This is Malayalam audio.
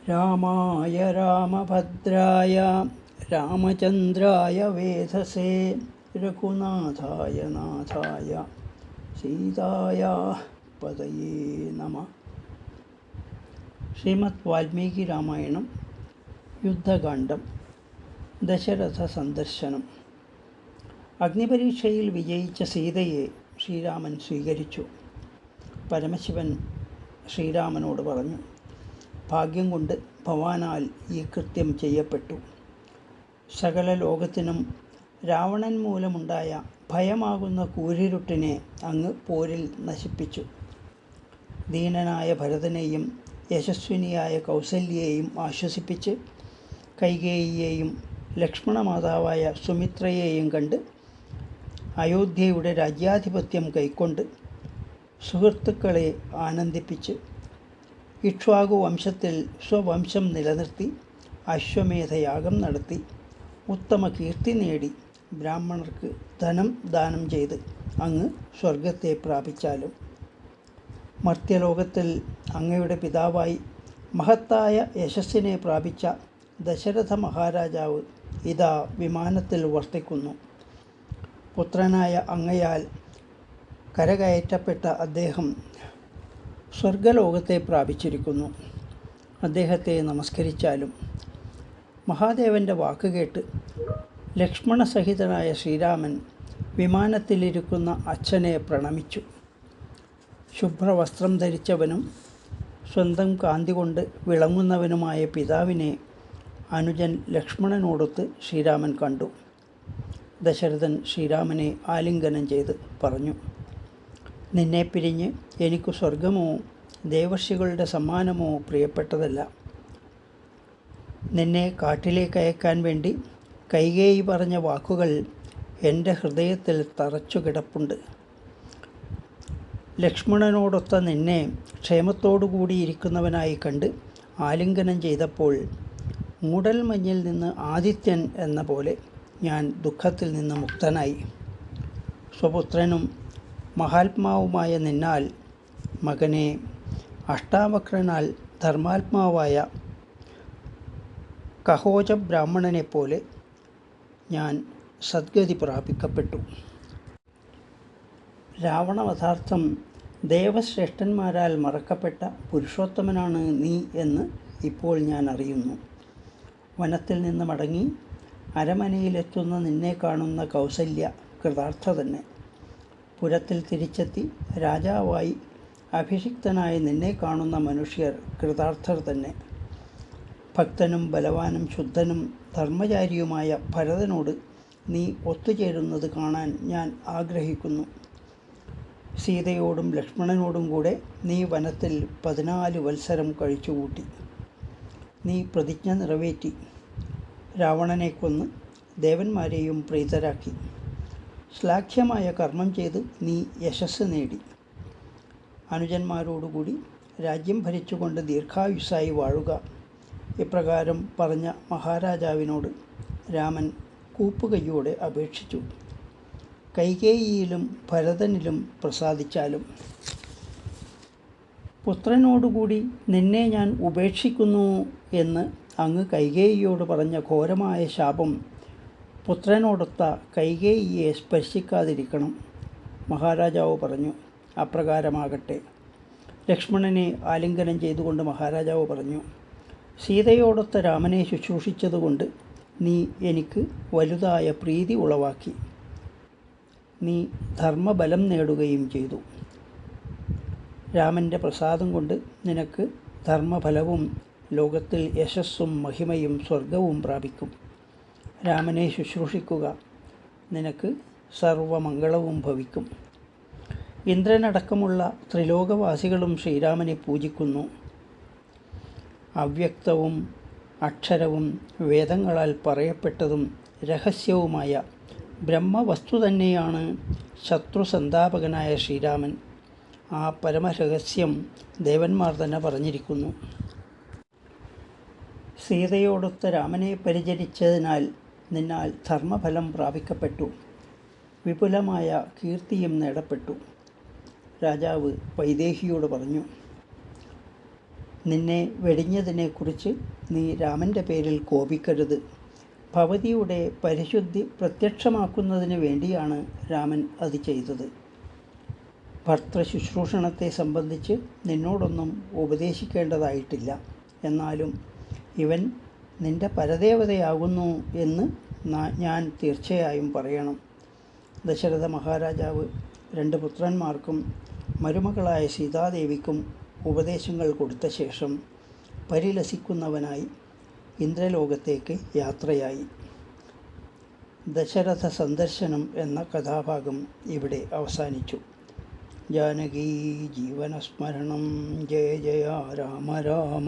രാമായ രാമഭദ്രായ രാമചന്ദ്രായ വേധസേ രഘുനാഥായ നാഥായ സീതായ പതയേ നമഃ. ശ്രീമദ് വാൽമീകി രാമായണം യുദ്ധകാന്ഡം. ദശരഥ സന്ദർശനം. അഗ്നിപരീക്ഷയിൽ വിജയിച്ച സീതയെ ശ്രീരാമൻ സ്വീകരിച്ചു. പരമശിവൻ ശ്രീരാമനോട് പറഞ്ഞു, ഭാഗ്യം കൊണ്ട് ഭവാനാൽ ഈ കൃത്യം ചെയ്യപ്പെട്ടു. സകല ലോകത്തിനും രാവണൻ മൂലമുണ്ടായ ഭയമാകുന്ന കൂരിരുട്ടിനെ അങ്ങ് പോരിൽ നശിപ്പിച്ചു. ദീനനായ ഭരതനെയും യശസ്വിനിയായ കൗസല്യയെയും ആശ്വസിപ്പിച്ച് കൈകേയിയെയും ലക്ഷ്മണമാതാവായ സുമിത്രയെയും കണ്ട് അയോധ്യയുടെ രാജ്യാധിപത്യം കൈക്കൊണ്ട് സുഹൃത്തുക്കളെ ആനന്ദിപ്പിച്ച് ഇക്ഷ്വാകു വംശത്തിൽ സ്വവംശം നിലനിർത്തി അശ്വമേധയാഗം നടത്തി ഉത്തമ കീർത്തി നേടി ബ്രാഹ്മണർക്ക് ധനം ദാനം ചെയ്ത് അങ്ങ് സ്വർഗത്തെ പ്രാപിച്ചാലും മർത്യലോകത്തിൽ അങ്ങയുടെ പിതാവായി മഹത്തായ യശസ്സിനെ പ്രാപിച്ച ദശരഥ മഹാരാജാവ് ഇതാ വിമാനത്തിൽ വർത്തിക്കുന്നു. പുത്രനായ അങ്ങയാൽ കരകയറ്റപ്പെട്ട അദ്ദേഹം സ്വർഗലോകത്തെ പ്രാപിച്ചിരിക്കുന്നു. അദ്ദേഹത്തെ നമസ്കരിച്ചാലും. മഹാദേവൻ്റെ വാക്കുകേട്ട് ലക്ഷ്മണസഹിതനായ ശ്രീരാമൻ വിമാനത്തിലിരിക്കുന്ന അച്ഛനെ പ്രണമിച്ചു. ശുഭ്രവസ്ത്രം ധരിച്ചവനും സ്വന്തം കാന്തി കൊണ്ട് വിളങ്ങുന്നവനുമായ പിതാവിനെ അനുജൻ ലക്ഷ്മണനോടൊത്ത് ശ്രീരാമൻ കണ്ടു. ദശരഥൻ ശ്രീരാമനെ ആലിംഗനം ചെയ്ത് പറഞ്ഞു, നിന്നെ പിരിഞ്ഞ് എനിക്ക് സ്വർഗമോ ദേവർഷികളുടെ സമ്മാനമോ പ്രിയപ്പെട്ടതല്ല. നിന്നെ കാട്ടിലേക്ക് അയക്കാൻ വേണ്ടി കൈകേയി പറഞ്ഞ വാക്കുകൾ എൻ്റെ ഹൃദയത്തിൽ തറച്ചു കിടപ്പുണ്ട്. ലക്ഷ്മണനോടൊത്ത നിന്നെ ക്ഷേമത്തോടുകൂടിയിരിക്കുന്നവനായി കണ്ട് ആലിംഗനം ചെയ്തപ്പോൾ മൂടൽമഞ്ഞിൽ നിന്ന് ആദിത്യൻ എന്ന പോലെ ഞാൻ ദുഃഖത്തിൽ നിന്ന് മുക്തനായി. സ്വപുത്രനും മഹാത്മാവുമായ നിന്നാൽ മകനെ അഷ്ടാവക്രനാൽ ധർമാത്മാവായ കഹോജ ബ്രാഹ്മണനെപ്പോലെ ഞാൻ സദ്ഗതി പ്രാപിക്കപ്പെട്ടു. രാവണവധാർത്ഥം ദേവശ്രേഷ്ഠന്മാരാൽ മറക്കപ്പെട്ട പുരുഷോത്തമനാണ് നീ എന്ന് ഇപ്പോൾ ഞാൻ അറിയുന്നു. വനത്തിൽ നിന്ന് മടങ്ങി അരമനയിലെത്തുന്ന നിന്നെ കാണുന്ന കൗസല്യ കൃതാർത്ഥ തന്നെ. പുരത്തിൽ തിരിച്ചെത്തി രാജാവായി അഭിഷിക്തനായ നിന്നെ കാണുന്ന മനുഷ്യർ കൃതാർത്ഥർ തന്നെ. ഭക്തനും ബലവാനും ശുദ്ധനും ധർമ്മചാരിയുമായ ഭരതനോട് നീ ഒത്തുചേരുന്നത് കാണാൻ ഞാൻ ആഗ്രഹിക്കുന്നു. സീതയോടും ലക്ഷ്മണനോടും കൂടെ നീ വനത്തിൽ 14 വത്സരം കഴിച്ചുകൂട്ടി. നീ പ്രതിജ്ഞ നിറവേറ്റി. രാവണനെ കൊന്ന് ദേവന്മാരെയും പ്രീതരാക്കി. ശ്ലാഘ്യമായ കർമ്മം ചെയ്ത് നീ യശസ് നേടി. അനുജന്മാരോടുകൂടി രാജ്യം ഭരിച്ചുകൊണ്ട് ദീർഘായുസ്സായി വാഴുക. ഇപ്രകാരം പറഞ്ഞ മഹാരാജാവിനോട് രാമൻ കൂപ്പുകൈയോടെ അപേക്ഷിച്ചു. കൈകേയിയിലും ഭരതനിലും പ്രസാദിച്ചാലും. പുത്രനോടുകൂടി നിന്നെ ഞാൻ ഉപേക്ഷിക്കുന്നു എന്ന് അങ്ങ് കൈകേയിയോട് പറഞ്ഞ ഘോരമായ ശാപം പുത്രനോടൊത്ത കൈകേയിയെ സ്പർശിക്കാതിരിക്കണം. മഹാരാജാവ് പറഞ്ഞു, അപ്രകാരമാകട്ടെ. ലക്ഷ്മണനെ ആലിംഗനം ചെയ്തുകൊണ്ട് മഹാരാജാവ് പറഞ്ഞു, സീതയോടൊത്ത രാമനെ ശുശ്രൂഷിച്ചതുകൊണ്ട് നീ എനിക്ക് വലുതായ പ്രീതി ഉളവാക്കി. നീ ധർമ്മബലം നേടുകയും ചെയ്തു. രാമൻ്റെ പ്രസാദം കൊണ്ട് നിനക്ക് ധർമ്മഫലവും ലോകത്തിൽ യശസ്സും മഹിമയും സ്വർഗവും പ്രാപിക്കും. രാമനെ ശുശ്രൂഷിക്കുക, നിനക്ക് സർവമംഗളവും ഭവിക്കും. ഇന്ദ്രനടക്കമുള്ള ത്രിലോകവാസികളും ശ്രീരാമനെ പൂജിക്കുന്നു. അവ്യക്തവും അക്ഷരവും വേദങ്ങളാൽ പറയപ്പെട്ടതും രഹസ്യവുമായ ബ്രഹ്മവസ്തു തന്നെയാണ് ശത്രുസന്താപകനായ ശ്രീരാമൻ. ആ പരമരഹസ്യം ദേവന്മാർ തന്നെ പറഞ്ഞിരിക്കുന്നു. സീതയോടൊത്ത രാമനെ പരിചരിച്ചതിനാൽ നിന്നാൽ ധർമ്മഫലം പ്രാപിക്കപ്പെട്ടു. വിപുലമായ കീർത്തിയും നേടപ്പെട്ടു. രാജാവ് വൈദേഹിയോട് പറഞ്ഞു, നിന്നെ വെടിഞ്ഞതിനെക്കുറിച്ച് നീ രാമൻ്റെ പേരിൽ കോപിക്കരുത്. ഭവതിയുടെ പരിശുദ്ധി പ്രത്യക്ഷമാക്കുന്നതിന് വേണ്ടിയാണ് രാമൻ അത് ചെയ്തത്. ഭർത്തൃശുശ്രൂഷണത്തെ സംബന്ധിച്ച് നിന്നോടൊന്നും ഉപദേശിക്കേണ്ടതായിട്ടില്ല. എന്നാലും ഇവൻ നിന്റെ പരദേവതയാകുന്നു എന്ന് ഞാൻ തീർച്ചയായും പറയണം. ദശരഥ മഹാരാജാവ് 2 പുത്രന്മാർക്കും മരുമകളായ സീതാദേവിക്കും ഉപദേശങ്ങൾ കൊടുത്ത ശേഷം പരിലസിക്കുന്നവനായി ഇന്ദ്രലോകത്തേക്ക് യാത്രയായി. ദശരഥ സന്ദർശനം എന്ന കഥാഭാഗം ഇവിടെ അവസാനിച്ചു. ജാനകീ ജീവനസ്മരണം. ജയ ജയ രാമ രാമ.